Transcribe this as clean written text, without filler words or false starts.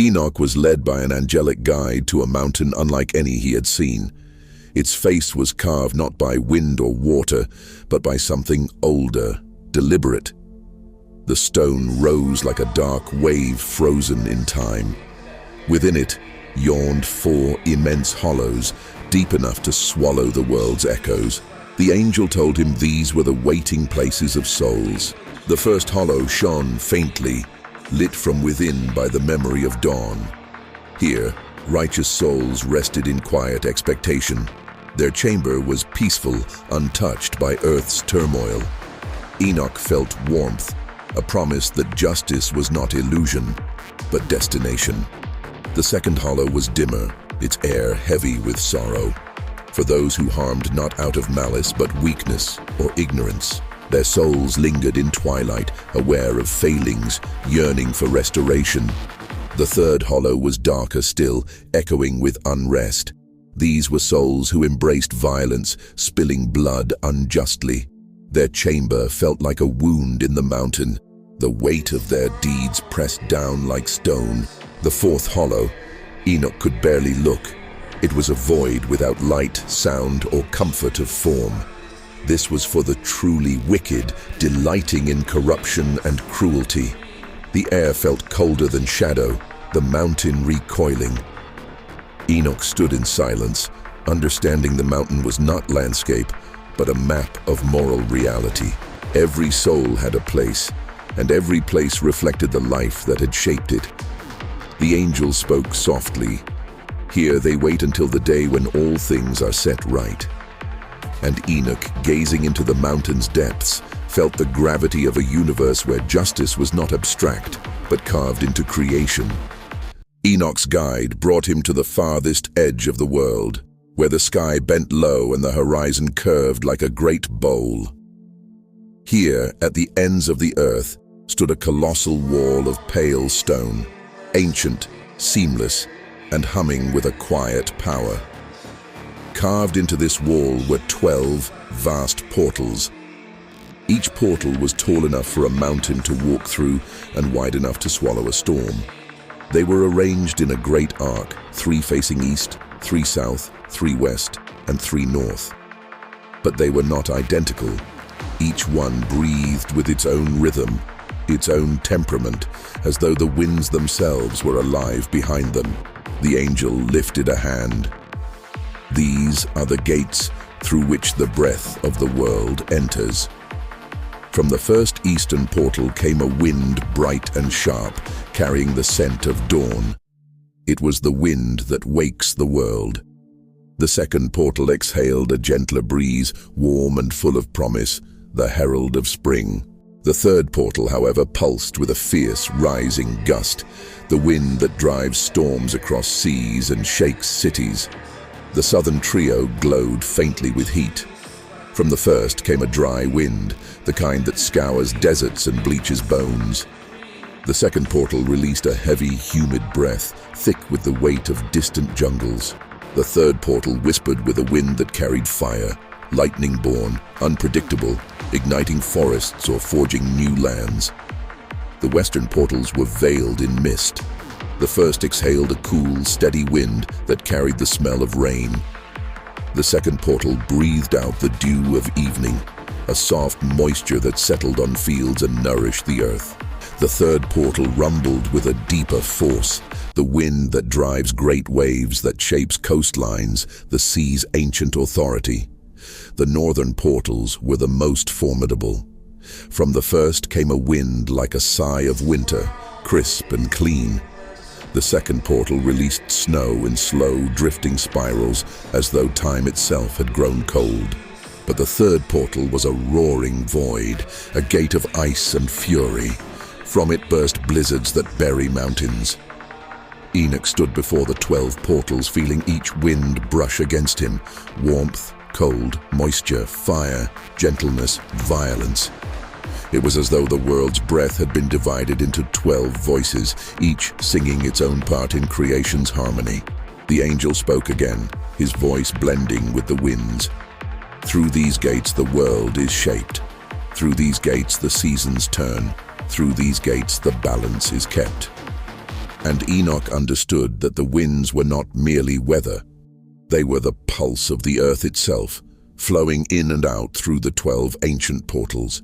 Enoch was led by an angelic guide to a mountain unlike any he had seen. Its face was carved not by wind or water, but by something older, deliberate. The stone rose like a dark wave frozen in time. Within it yawned 4 immense hollows, deep enough to swallow the world's echoes. The angel told him these were the waiting places of souls. The first hollow shone faintly, lit from within by the memory of dawn. Here, righteous souls rested in quiet expectation. Their chamber was peaceful, untouched by earth's turmoil. Enoch felt warmth, a promise that justice was not illusion, but destination. The second hollow was dimmer, its air heavy with sorrow. For those who harmed not out of malice but weakness or ignorance. Their souls lingered in twilight, aware of failings, yearning for restoration. The third hollow was darker still, echoing with unrest. These were souls who embraced violence, spilling blood unjustly. Their chamber felt like a wound in the mountain, the weight of their deeds pressed down like stone. The fourth hollow, Enoch could barely look. It was a void without light, sound, or comfort of form. This was for the truly wicked, delighting in corruption and cruelty. The air felt colder than shadow, the mountain recoiling. Enoch stood in silence, understanding the mountain was not landscape, but a map of moral reality. Every soul had a place, and every place reflected the life that had shaped it. The angel spoke softly. Here they wait until the day when all things are set right. And Enoch, gazing into the mountain's depths, felt the gravity of a universe where justice was not abstract, but carved into creation. Enoch's guide brought him to the farthest edge of the world, where the sky bent low and the horizon curved like a great bowl. Here, at the ends of the earth, stood a colossal wall of pale stone, ancient, seamless, and humming with a quiet power. Carved into this wall were 12 vast portals. Each portal was tall enough for a mountain to walk through and wide enough to swallow a storm. They were arranged in a great arc, 3 facing east, 3 south, 3 west, and 3 north. But they were not identical. Each one breathed with its own rhythm, its own temperament, as though the winds themselves were alive behind them. The angel lifted a hand. These are the gates through which the breath of the world enters. From the first eastern portal came a wind bright and sharp, carrying the scent of dawn. It was the wind that wakes the world. The second portal exhaled a gentler breeze, warm and full of promise, the herald of spring. The third portal, however, pulsed with a fierce, rising gust, the wind that drives storms across seas and shakes cities. The southern trio glowed faintly with heat. From the first came a dry wind, the kind that scours deserts and bleaches bones. The second portal released a heavy, humid breath, thick with the weight of distant jungles. The third portal whispered with a wind that carried fire, lightning-born, unpredictable, igniting forests or forging new lands. The western portals were veiled in mist. The first exhaled a cool, steady wind that carried the smell of rain. The second portal breathed out the dew of evening, a soft moisture that settled on fields and nourished the earth. The third portal rumbled with a deeper force, the wind that drives great waves, that shapes coastlines, the sea's ancient authority. The northern portals were the most formidable. From the first came a wind like a sigh of winter, crisp and clean. The second portal released snow in slow, drifting spirals, as though time itself had grown cold. But the third portal was a roaring void, a gate of ice and fury. From it burst blizzards that bury mountains. Enoch stood before the 12 portals, feeling each wind brush against him. Warmth, cold, moisture, fire, gentleness, violence. It was as though the world's breath had been divided into 12 voices, each singing its own part in creation's harmony. The angel spoke again, his voice blending with the winds. Through these gates the world is shaped. Through these gates the seasons turn. Through these gates the balance is kept. And Enoch understood that the winds were not merely weather. They were the pulse of the earth itself, flowing in and out through the 12 ancient portals.